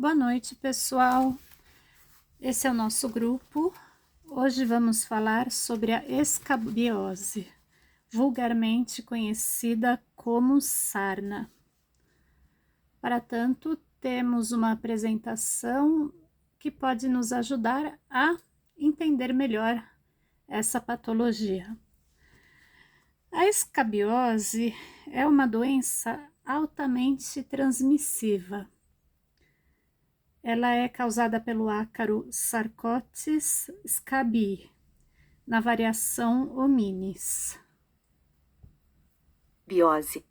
Boa noite, pessoal. Esse é o nosso grupo. Hoje vamos falar sobre a escabiose, vulgarmente conhecida como sarna. Para tanto, temos uma apresentação que pode nos ajudar a entender melhor essa patologia. A escabiose é uma doença altamente transmissiva. Ela é causada pelo ácaro Sarcodes scabii, na variação hominis. Biose.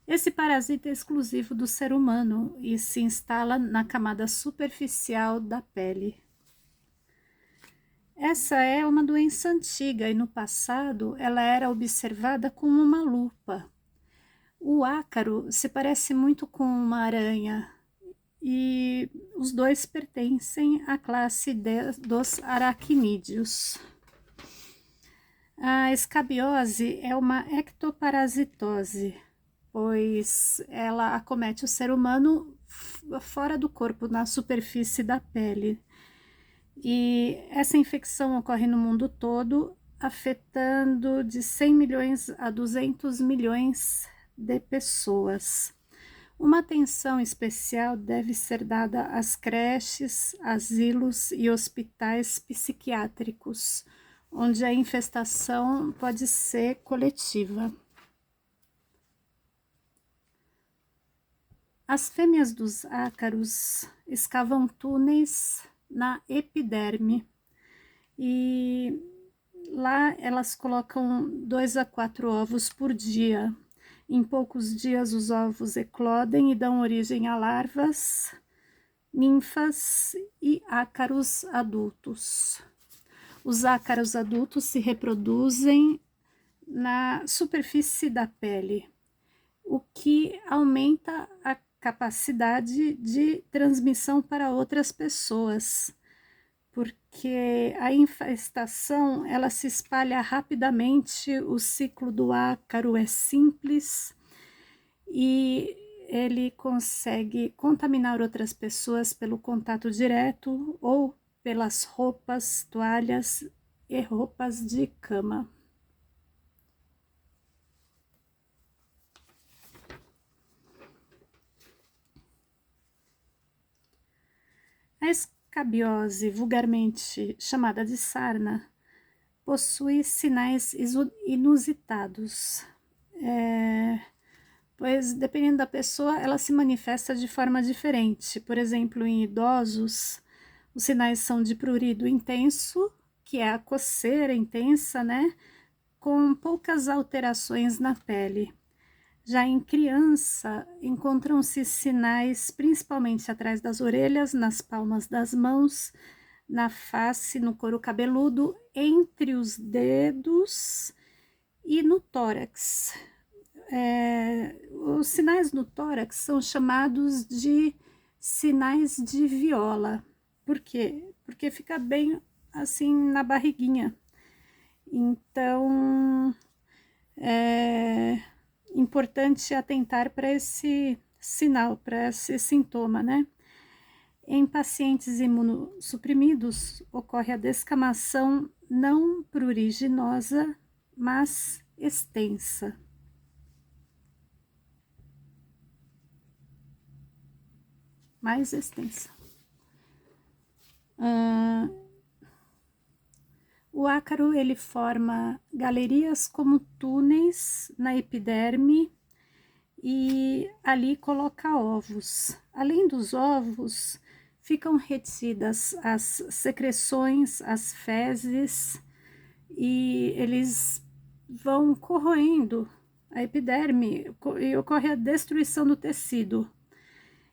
Esse parasita é exclusivo do ser humano e se instala na camada superficial da pele. Essa é uma doença antiga e no passado ela era observada com uma lupa. O ácaro se parece muito com uma aranha e os dois pertencem à classe dos aracnídeos. A escabiose é uma ectoparasitose, pois ela acomete o ser humano fora do corpo, na superfície da pele. E essa infecção ocorre no mundo todo, afetando de 100 milhões a 200 milhões de pessoas. Uma atenção especial deve ser dada às creches, asilos e hospitais psiquiátricos, onde a infestação pode ser coletiva. As fêmeas dos ácaros escavam túneis na epiderme e lá elas colocam 2 a 4 ovos por dia. Em poucos dias os ovos eclodem e dão origem a larvas, ninfas e ácaros adultos. Os ácaros adultos se reproduzem na superfície da pele, o que aumenta a capacidade de transmissão para outras pessoas, porque a infestação ela se espalha rapidamente, o ciclo do ácaro é simples e ele consegue contaminar outras pessoas pelo contato direto ou pelas roupas, toalhas e roupas de cama. A escabiose, vulgarmente chamada de sarna, possui sinais inusitados, pois dependendo da pessoa, ela se manifesta de forma diferente. Por exemplo, em idosos, os sinais são de prurido intenso, que é a coceira intensa, né? Com poucas alterações na pele. Já em criança, encontram-se sinais principalmente atrás das orelhas, nas palmas das mãos, na face, no couro cabeludo, entre os dedos e no tórax. Os sinais no tórax são chamados de sinais de viola. Por quê? Porque fica bem assim na barriguinha. Então, é importante atentar para esse sinal, para esse sintoma, né? Em pacientes imunossuprimidos, ocorre a descamação não pruriginosa, mas extensa. Mais extensa. O ácaro ele forma galerias como túneis na epiderme e ali coloca ovos. Além dos ovos, ficam retidas as secreções, as fezes, e eles vão corroendo a epiderme e ocorre a destruição do tecido.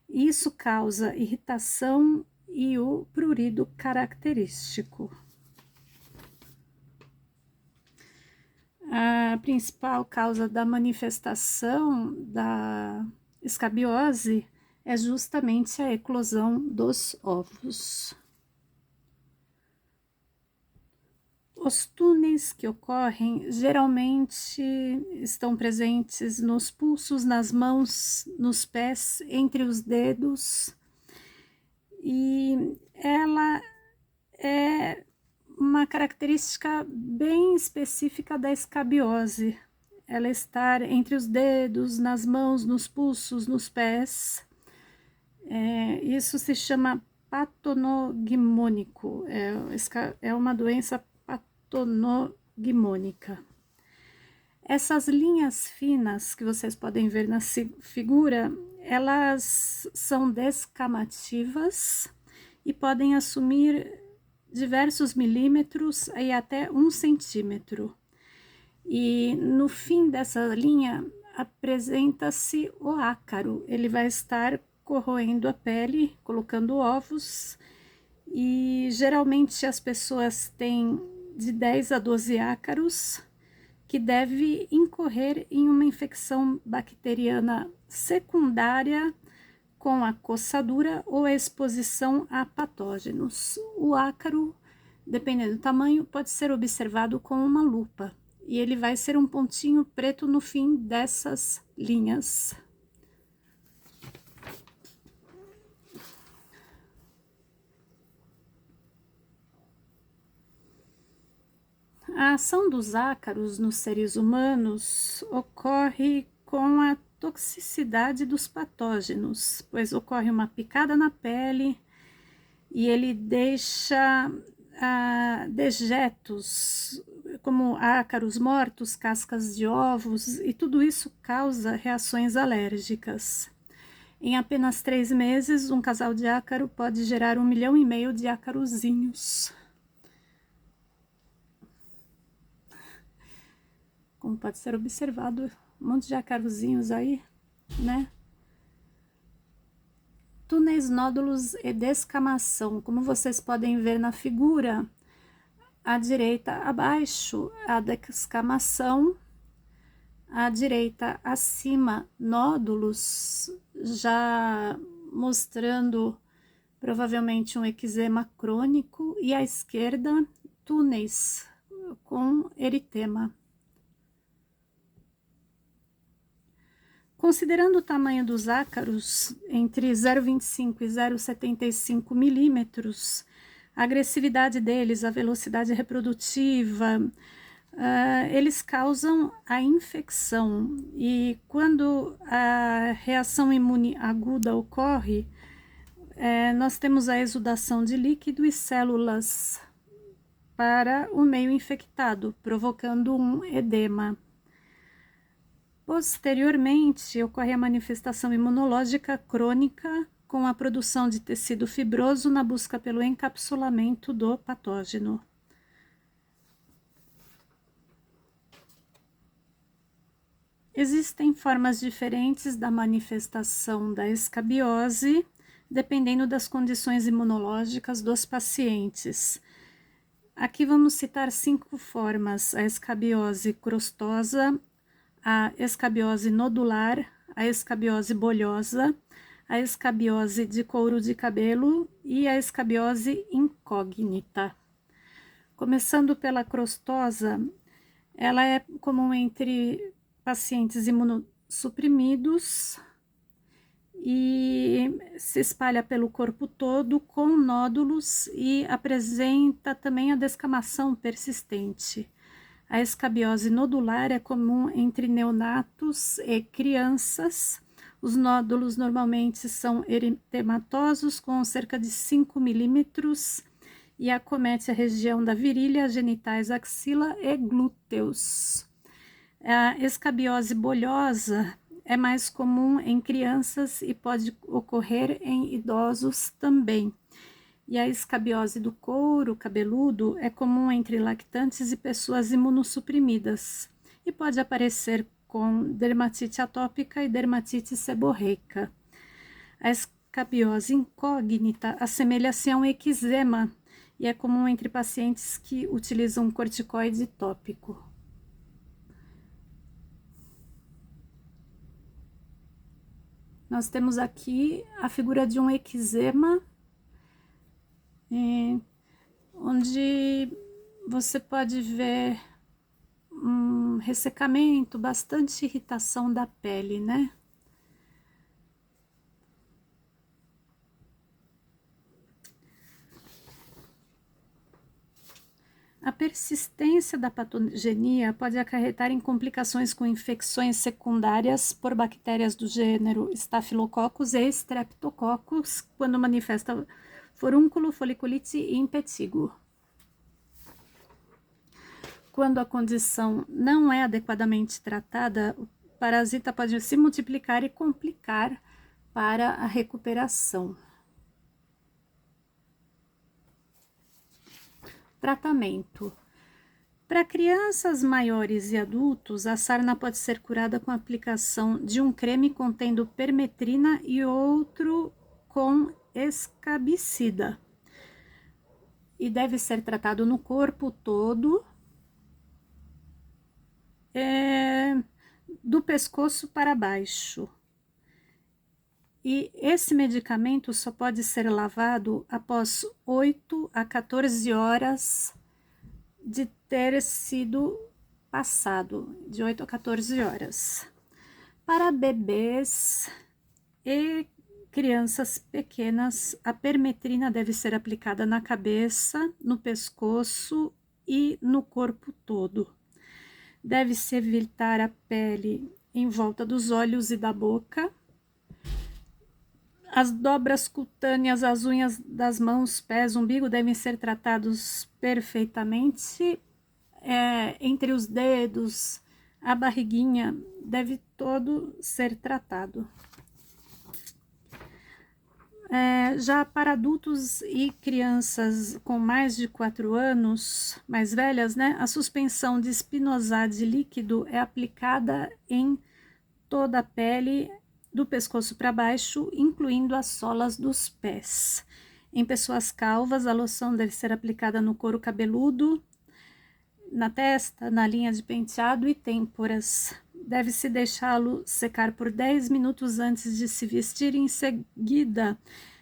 Isso causa irritação e o prurido característico. A principal causa da manifestação da escabiose é justamente a eclosão dos ovos. Os túneis que ocorrem geralmente estão presentes nos pulsos, nas mãos, nos pés, entre os dedos, e ela é uma característica bem específica da escabiose. Ela está entre os dedos, nas mãos, nos pulsos, nos pés. Isso se chama patonogmônico, é uma doença patonogmônica. Essas linhas finas que vocês podem ver na figura, elas são descamativas e podem assumir diversos milímetros e até 1 centímetro. E no fim dessa linha apresenta-se o ácaro. Ele vai estar corroendo a pele, colocando ovos, e geralmente as pessoas têm de 10 a 12 ácaros, que deve incorrer em uma infecção bacteriana secundária com a coçadura ou a exposição a patógenos. O ácaro, dependendo do tamanho, pode ser observado com uma lupa, e ele vai ser um pontinho preto no fim dessas linhas. A ação dos ácaros nos seres humanos ocorre com a toxicidade dos patógenos, pois ocorre uma picada na pele e ele deixa dejetos como ácaros mortos, cascas de ovos, e tudo isso causa reações alérgicas. Em apenas 3 meses, um casal de ácaro pode gerar 1,5 milhão de ácarozinhos. Como pode ser observado, um monte de ácarozinhos aí, né? Túneis, nódulos e descamação. Como vocês podem ver na figura, à direita abaixo a descamação, à direita acima nódulos, já mostrando provavelmente um eczema crônico, e à esquerda túneis com eritema. Considerando o tamanho dos ácaros, entre 0,25 e 0,75 milímetros, a agressividade deles, a velocidade reprodutiva, eles causam a infecção. E quando a reação imune aguda ocorre, nós temos a exudação de líquido e células para o meio infectado, provocando um edema. Posteriormente, ocorre a manifestação imunológica crônica com a produção de tecido fibroso na busca pelo encapsulamento do patógeno. Existem formas diferentes da manifestação da escabiose, dependendo das condições imunológicas dos pacientes. Aqui vamos citar 5 formas: a escabiose crostosa, a escabiose nodular, a escabiose bolhosa, a escabiose de couro de cabelo e a escabiose incógnita. Começando pela crostosa, ela é comum entre pacientes imunossuprimidos e se espalha pelo corpo todo com nódulos e apresenta também a descamação persistente. A escabiose nodular é comum entre neonatos e crianças. Os nódulos normalmente são eritematosos, com cerca de 5 milímetros, e acomete a região da virilha, genitais, axila e glúteos. A escabiose bolhosa é mais comum em crianças e pode ocorrer em idosos também. E a escabiose do couro cabeludo é comum entre lactantes e pessoas imunossuprimidas e pode aparecer com dermatite atópica e dermatite seborreica. A escabiose incógnita assemelha-se a um eczema e é comum entre pacientes que utilizam corticoide tópico. Nós temos aqui a figura de um eczema, onde você pode ver ressecamento, bastante irritação da pele, né? A persistência da patogenia pode acarretar em complicações com infecções secundárias por bactérias do gênero Staphylococcus e Streptococcus, quando manifesta furúnculo, foliculite e impetigo. Quando a condição não é adequadamente tratada, o parasita pode se multiplicar e complicar para a recuperação. Tratamento. Para crianças maiores e adultos, a sarna pode ser curada com a aplicação de um creme contendo permetrina e outro com escabicida. E deve ser tratado no corpo todo, do pescoço para baixo. E esse medicamento só pode ser lavado após 8 a 14 horas de ter sido passado, de 8 a 14 horas. Para bebês e crianças pequenas, a permetrina deve ser aplicada na cabeça, no pescoço e no corpo todo. Deve-se evitar a pele em volta dos olhos e da boca. As dobras cutâneas, as unhas das mãos, pés, umbigo devem ser tratados perfeitamente. Entre os dedos, a barriguinha, deve todo ser tratado. Já para adultos e crianças com mais de 4 anos, mais velhas, né, a suspensão de espinosade líquido é aplicada em toda a pele do pescoço para baixo, incluindo as solas dos pés. Em pessoas calvas, a loção deve ser aplicada no couro cabeludo, na testa, na linha de penteado e têmporas. Deve-se deixá-lo secar por 10 minutos antes de se vestir e em seguida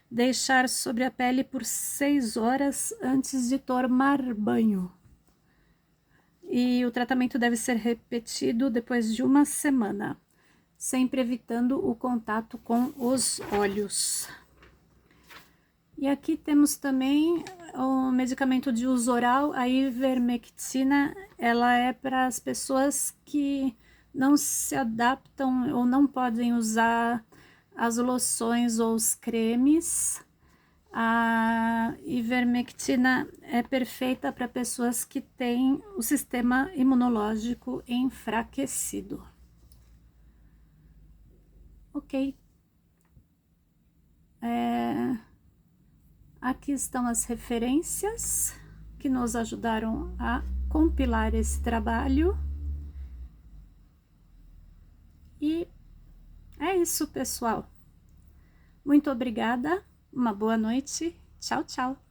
deixar sobre a pele por 6 horas antes de tomar banho. E o tratamento deve ser repetido depois de 1 semana, sempre evitando o contato com os olhos. E aqui temos também o medicamento de uso oral, a ivermectina. Ela é para as pessoas que não se adaptam ou não podem usar as loções ou os cremes. A ivermectina é perfeita para pessoas que têm o sistema imunológico enfraquecido. Ok. Aqui estão as referências que nos ajudaram a compilar esse trabalho. E é isso, pessoal. Muito obrigada, uma boa noite. Tchau, tchau.